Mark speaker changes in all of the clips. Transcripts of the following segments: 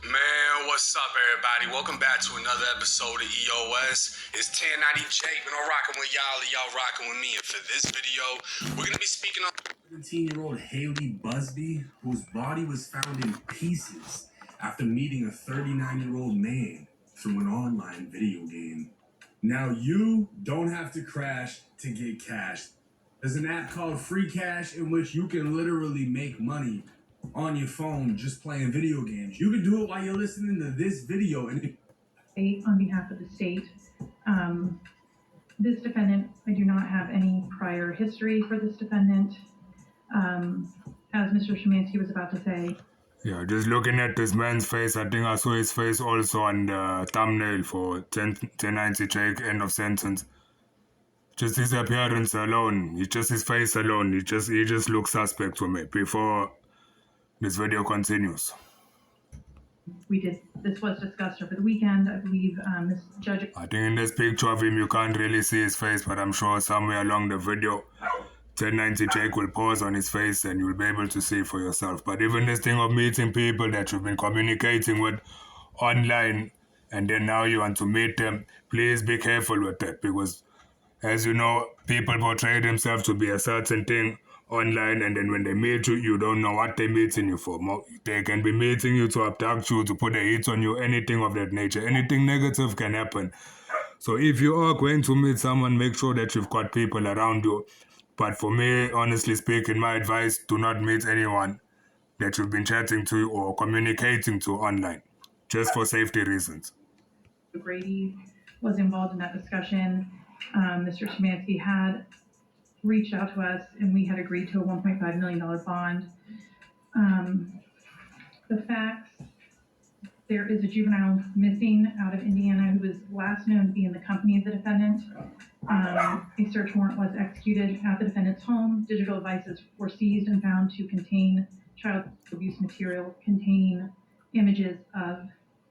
Speaker 1: Man, what's up, everybody? Welcome back to another episode of EOS. It's 1090 Jake, and I'm rocking with y'all, and y'all rocking with me. And for this video, we're gonna be speaking on 17-year-old Hailey Buzbee, whose body was found in pieces after meeting a 39-year-old man through an online video game. Now, you don't have to crash to get cash. There's an app called Free Cash in which you can literally make money on your phone just playing video games. You can do it while you're listening to this video. And
Speaker 2: on behalf of the state, this defendant, I do not have any prior history for this defendant. As Mr. Szymanski was about to say.
Speaker 3: Yeah, just looking at this man's face, I think I saw his face also on the thumbnail for 1090 Jake, end of sentence. Just his appearance alone, just his face alone, he just looks suspect to me before this video continues.
Speaker 2: This was discussed over the weekend. I believe this judge.
Speaker 3: I think in this picture of him, you can't really see his face, but I'm sure somewhere along the video, 1090 Jake will pause on his face and you'll be able to see for yourself. But even this thing of meeting people that you've been communicating with online and then now you want to meet them, please be careful with that, because as you know, people portray themselves to be a certain thing online, and then when they meet you, you don't know what they're meeting you for. They can be meeting you to abduct you, to put a hit on you, anything of that nature. Anything negative can happen. So if you are going to meet someone, make sure that you've got people around you. But for me, honestly speaking, my advice, do not meet anyone that you've been chatting to or communicating to online, just for safety reasons.
Speaker 2: Brady was involved in that discussion. Mr. Szymanski had reached out to us and we had agreed to a $1.5 million bond. The facts, there is a juvenile missing out of Indiana who was last known to be in the company of the defendant. A search warrant was executed at the defendant's home. Digital devices were seized and found to contain child abuse material containing images of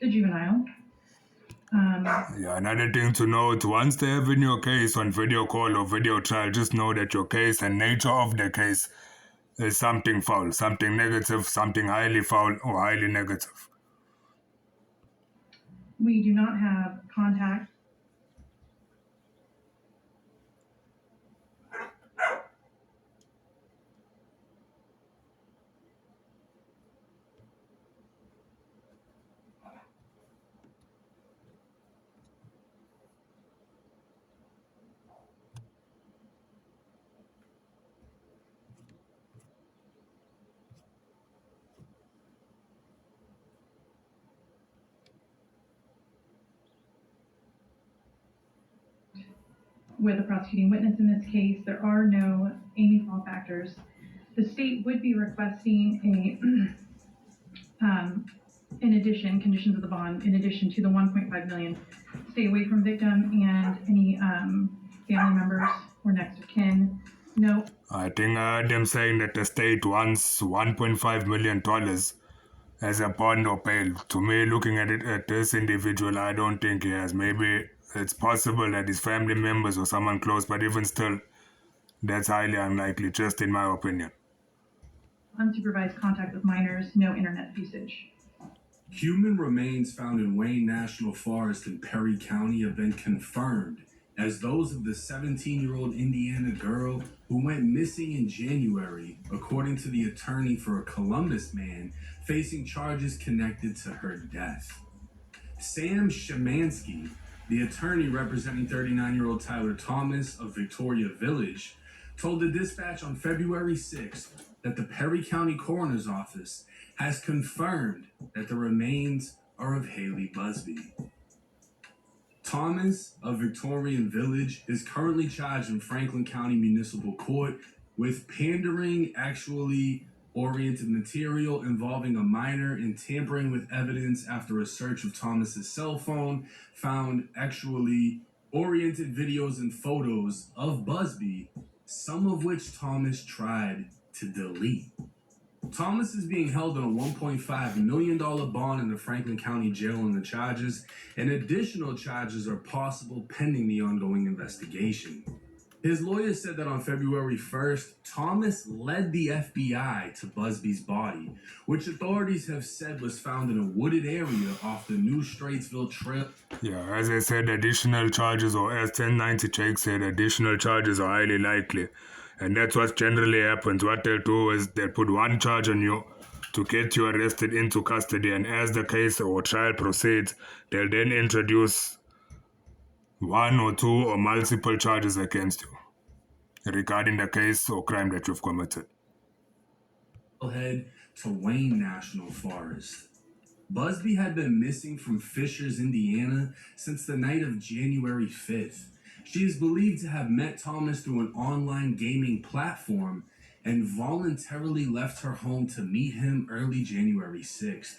Speaker 2: the juvenile.
Speaker 3: Yeah, another thing to note, once they have in your case on video call or video trial, just know that your case and nature of the case is something foul, something negative, something highly foul or highly negative.
Speaker 2: We do not have contact. With a prosecuting witness in this case, there are no Amy Fall factors. The state would be requesting in addition, conditions of the bond, in addition to the $1.5 million, stay away from victim and any family members or next of kin. No.
Speaker 3: I think them saying that the state wants $1.5 million as a bond or bail. To me, looking at it at this individual, I don't think he has. Maybe it's possible that his family members or someone close, but even still, that's highly unlikely, just in my opinion.
Speaker 2: Unsupervised contact with minors, no internet usage.
Speaker 1: Human remains found in Wayne National Forest in Perry County have been confirmed as those of the 17-year-old Indiana girl who went missing in January, according to the attorney for a Columbus man facing charges connected to her death. Sam Szymanski, the attorney representing 39-year-old Tyler Thomas of Victoria Village, told the dispatch on February 6th that the Perry County Coroner's Office has confirmed that the remains are of Hailey Buzbee. Thomas of Victorian Village is currently charged in Franklin County Municipal Court with pandering actually oriented material involving a minor and tampering with evidence after a search of Thomas's cell phone found actually oriented videos and photos of Buzbee, some of which Thomas tried to delete. Thomas is being held on a $1.5 million bond in the Franklin County Jail on the charges, and additional charges are possible pending the ongoing investigation. His lawyer said that on February 1st, Thomas led the FBI to Buzbee's body, which authorities have said was found in a wooded area off the New Straitsville Trail.
Speaker 3: Yeah, as I said, additional charges, or as 1090 Jake said, additional charges are highly likely. And that's what generally happens. What they'll do is they'll put one charge on you to get you arrested into custody, and as the case or trial proceeds, they'll then introduce one or two or multiple charges against you regarding the case or crime that you've committed.
Speaker 1: Head to Wayne National Forest. Buzbee had been missing from Fishers, Indiana since the night of January 5th. She is believed to have met Thomas through an online gaming platform and voluntarily left her home to meet him early January 6th.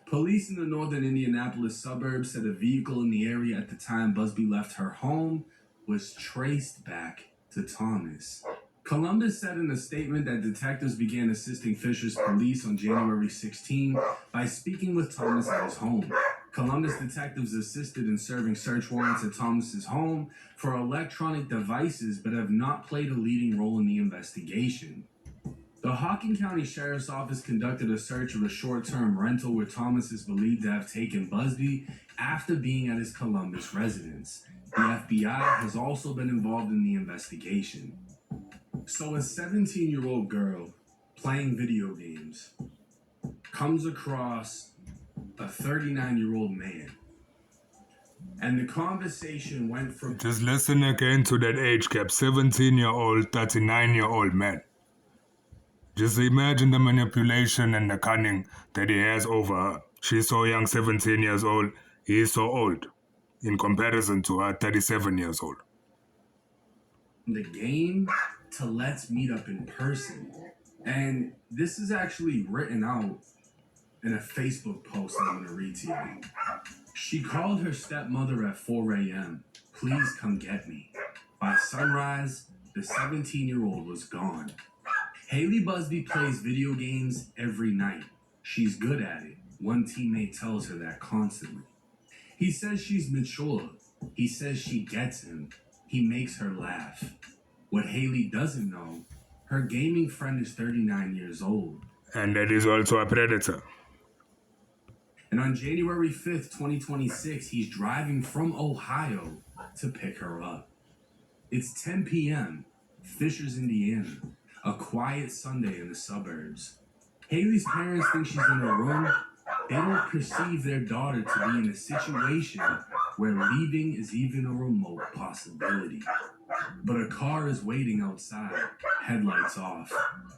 Speaker 1: Police in the northern Indianapolis suburbs said a vehicle in the area at the time Buzbee left her home was traced back to Thomas. Columbus said in a statement that detectives began assisting Fishers police on January 16 by speaking with Thomas at his home. Columbus detectives assisted in serving search warrants at Thomas's home for electronic devices but have not played a leading role in the investigation. The Hocking County Sheriff's Office conducted a search of a short-term rental where Thomas is believed to have taken Buzbee after being at his Columbus residence. The FBI has also been involved in the investigation. So a 17-year-old girl playing video games comes across a 39-year-old man. And the conversation went from...
Speaker 3: Just listen again to that age gap. 17-year-old, 39-year-old man. Just imagine the manipulation and the cunning that he has over her. She's so young, 17 years old. He is so old in comparison to her, 37 years old.
Speaker 1: The game to let's meet up in person. And this is actually written out in a Facebook post I'm going to read to you. She called her stepmother at 4 a.m. Please come get me. By sunrise, the 17-year-old was gone. Hailey Buzbee plays video games every night. She's good at it. One teammate tells her that constantly. He says she's mature. He says she gets him. He makes her laugh. What Hailey doesn't know, her gaming friend is 39 years old.
Speaker 3: And that is also a predator.
Speaker 1: And on January 5th, 2026, he's driving from Ohio to pick her up. It's 10 p.m., Fishers, Indiana, a quiet Sunday in the suburbs. Hailey's parents think she's in her room. They don't perceive their daughter to be in a situation where leaving is even a remote possibility. But a car is waiting outside, headlights off.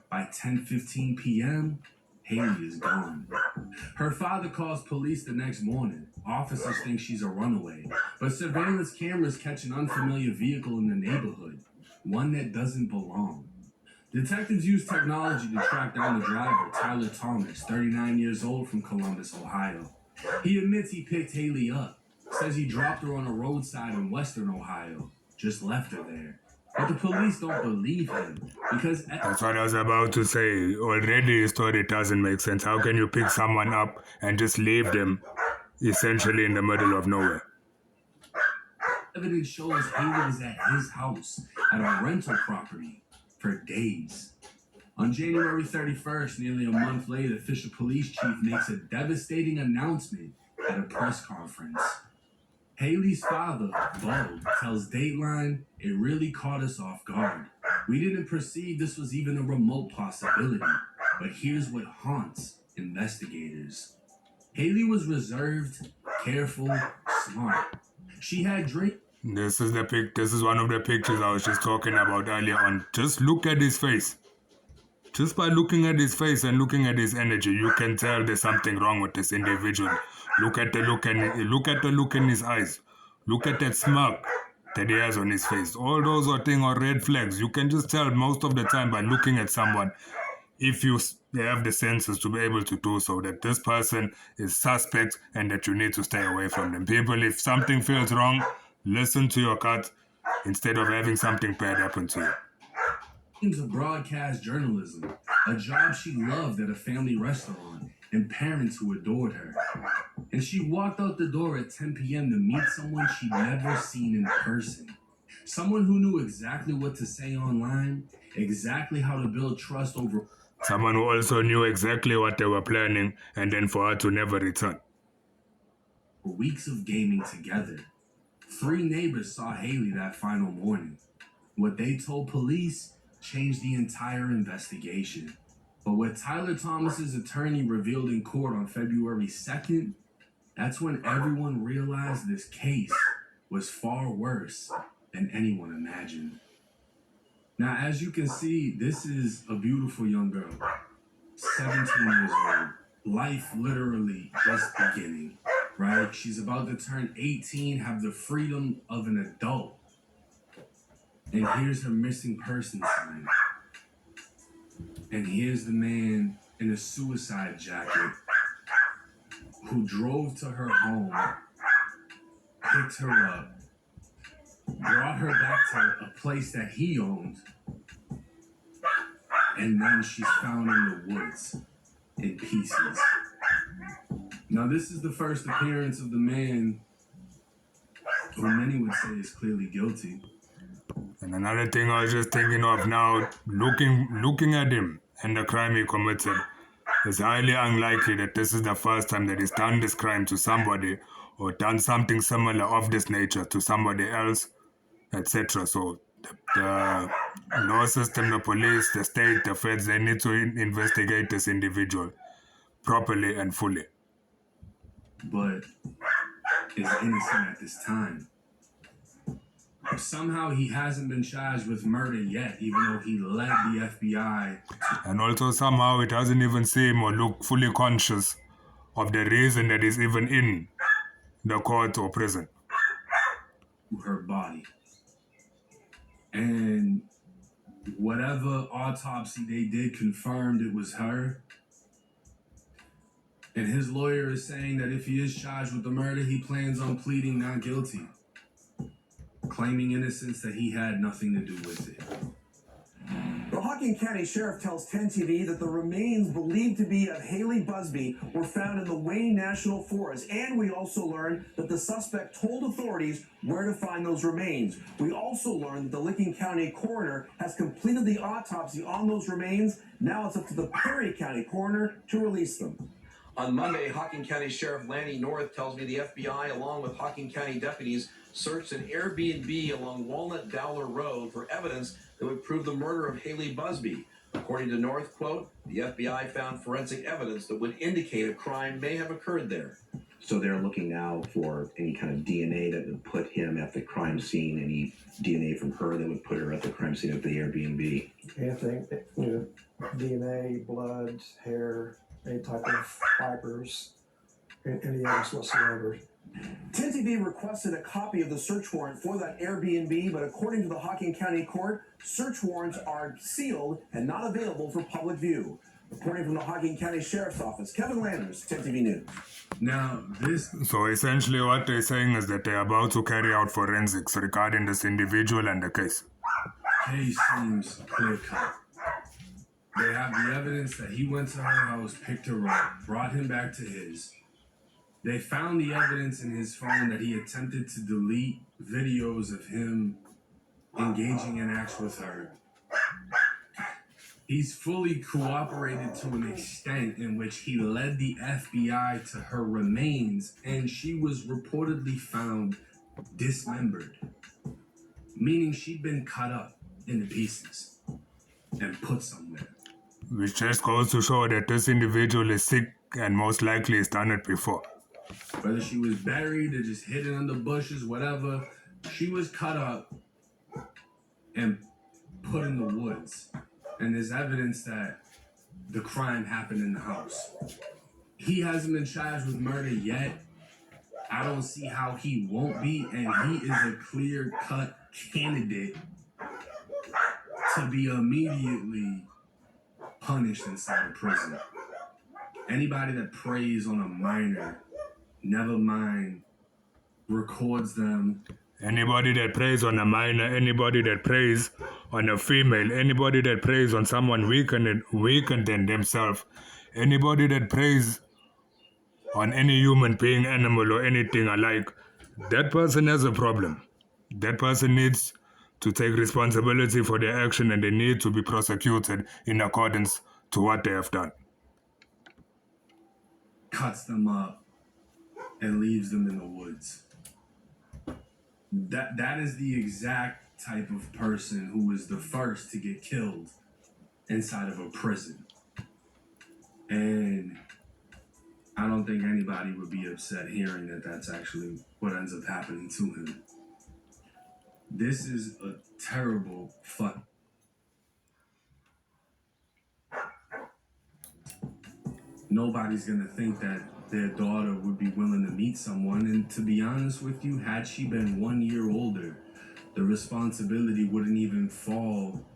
Speaker 1: By 10:15 p.m., Hailey is gone. Her father calls police the next morning. Officers think she's a runaway, but surveillance cameras catch an unfamiliar vehicle in the neighborhood, one that doesn't belong. Detectives use technology to track down the driver, Tyler Thomas, 39 years old, from Columbus, Ohio. He admits he picked Hailey up, says he dropped her on a roadside in western Ohio, just left her there. But the police don't believe him because...
Speaker 3: That's what I was about to say. Already the story doesn't make sense. How can you pick someone up and just leave them essentially in the middle of nowhere?
Speaker 1: Evidence shows Hailey was at his house at a rental property for days. On January 31st, nearly a month later, Fisher Police Chief makes a devastating announcement at a press conference. Hailey's father, Bo, tells Dateline, "It really caught us off guard. We didn't perceive this was even a remote possibility. But here's what haunts investigators. Hailey was reserved, careful, smart. She had drink."
Speaker 3: This is one of the pictures I was just talking about earlier on. Just look at his face. Just by looking at his face and looking at his energy, you can tell there's something wrong with this individual. Look at the look in his eyes. Look at that smirk that he has on his face. All those are red flags. You can just tell most of the time by looking at someone, if you have the senses to be able to do so, that this person is suspect and that you need to stay away from them. People, if something feels wrong, listen to your gut instead of having something bad happen to you.
Speaker 1: Of broadcast journalism, a job she loved at a family restaurant, and parents who adored her. And she walked out the door at 10 p.m. to meet someone she'd never seen in person. Someone who knew exactly what to say online, exactly how to build trust over
Speaker 3: Someone who also knew exactly what they were planning and then for her to never return.
Speaker 1: weeks of gaming together. 3 neighbors saw Hailey that final morning. What they told police changed the entire investigation. But what Tyler Thomas's attorney revealed in court on February 2nd, that's when everyone realized this case was far worse than anyone imagined. Now, as you can see, this is a beautiful young girl, 17 years old. Life literally just beginning, right? She's about to turn 18, have the freedom of an adult. And here's her missing person sign. And here's the man in a suicide jacket who drove to her home, picked her up, brought her back to a place that he owned, and then she's found in the woods in pieces. Now, this is the first appearance of the man who many would say is clearly guilty.
Speaker 3: And another thing I was just thinking of now, looking at him and the crime he committed, it's highly unlikely that this is the first time that he's done this crime to somebody or done something similar of this nature to somebody else, etc. So the law system, the police, the state, the feds, they need to investigate this individual properly and fully.
Speaker 1: But is innocent at this time. Somehow he hasn't been charged with murder yet, even though he led the FBI.
Speaker 3: And also somehow it doesn't even seem or look fully conscious of the reason that he's even in the court or prison.
Speaker 1: To her body. And whatever autopsy they did confirmed it was her. And his lawyer is saying that if he is charged with the murder, he plans on pleading not guilty, claiming innocence, that he had nothing to do with it.
Speaker 4: The Hocking County Sheriff tells 10 TV that the remains believed to be of Hailey Buzbee were found in the Wayne National Forest. And we also learned that the suspect told authorities where to find those remains. We also learned that the Licking County coroner has completed the autopsy on those remains. Now it's up to the Perry County coroner to release them. On Monday, Hocking County Sheriff Lanny North tells me the FBI, along with Hocking County deputies, searched an Airbnb along Walnut Dowler Road for evidence that would prove the murder of Hailey Buzbee. According to North, quote, the FBI found forensic evidence that would indicate a crime may have occurred there. So they're looking now for any kind of DNA that would put him at the crime scene, any DNA from her that would put her at the crime scene at the Airbnb.
Speaker 5: Anything, DNA, blood, hair, any type of fibers, any evidence whatsoever.
Speaker 4: 10 TV requested a copy of the search warrant for that Airbnb, but according to the Hocking County Court, search warrants are sealed and not available for public view. Reporting from the Hocking County Sheriff's Office, Kevin Landers, 10 TV News.
Speaker 1: Now,
Speaker 3: So essentially what they're saying is that they're about to carry out forensics regarding this individual and the case.
Speaker 1: case seems clear-cut. They have the evidence that he went to her house, picked her up, brought him back to his. They found the evidence in his phone that he attempted to delete videos of him engaging in acts with her. He's fully cooperated to an extent in which he led the FBI to her remains, and she was reportedly found dismembered, meaning she'd been cut up into pieces and put somewhere.
Speaker 3: Which just goes to show that this individual is sick and most likely has done it before.
Speaker 1: Whether she was buried or just hidden under bushes, whatever, she was cut up and put in the woods. And there's evidence that the crime happened in the house. He hasn't been charged with murder yet. I don't see how he won't be, and he is a clear-cut candidate to be immediately punished inside of prison. Anybody that preys on a minor, never mind, records them.
Speaker 3: Anybody that preys on a minor, anybody that preys on a female, anybody that preys on someone weakened than themselves, anybody that preys on any human being, animal, or anything alike, that person has a problem. That person needs to take responsibility for their action, and they need to be prosecuted in accordance to what they have done.
Speaker 1: Cuts them up and leaves them in the woods. That is the exact type of person who was the first to get killed inside of a prison. And I don't think anybody would be upset hearing that that's actually what ends up happening to him. This is a terrible fuck. Nobody's gonna think that their daughter would be willing to meet someone. And to be honest with you, had she been 1 year older, the responsibility wouldn't even fall.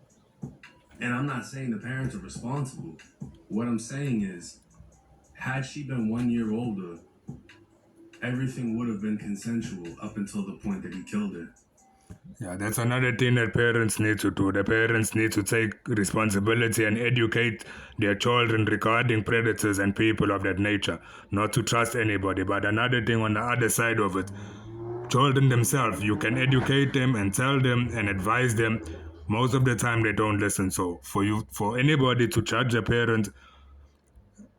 Speaker 1: And I'm not saying the parents are responsible. What I'm saying is, had she been 1 year older, everything would have been consensual up until the point that he killed her.
Speaker 3: Yeah, that's another thing that parents need to do. The parents need to take responsibility and educate their children regarding predators and people of that nature. Not to trust anybody. But another thing on the other side of it, children themselves, you can educate them and tell them and advise them. Most of the time they don't listen. So for anybody to judge a parent,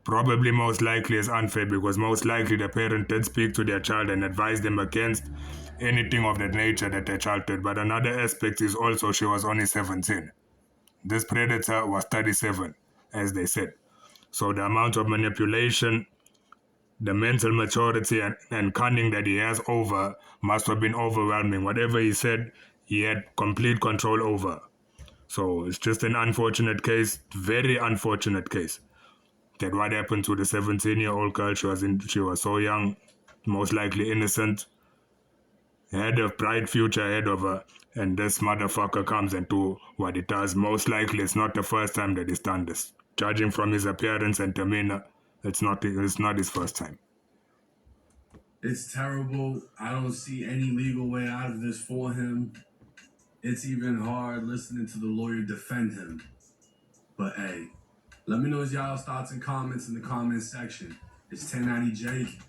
Speaker 3: probably most likely is unfair, because most likely the parent did speak to their child and advise them against anything of that nature that their child did. But another aspect is also she was only 17. This predator was 37, as they said. So the amount of manipulation, the mental maturity and cunning that he has over must have been overwhelming. Whatever he said, he had complete control over. So it's just an unfortunate case, very unfortunate case. That what happened to the 17-year-old girl, she was so young, most likely innocent, had a bright future ahead of her, and this motherfucker comes and do what he does. Most likely it's not the first time that he's done this. Judging from his appearance and demeanor, it's not his first time.
Speaker 1: It's terrible. I don't see any legal way out of this for him. It's even hard listening to the lawyer defend him. But hey, let me know y'all's thoughts and comments in the comments section. It's 1090 Jake.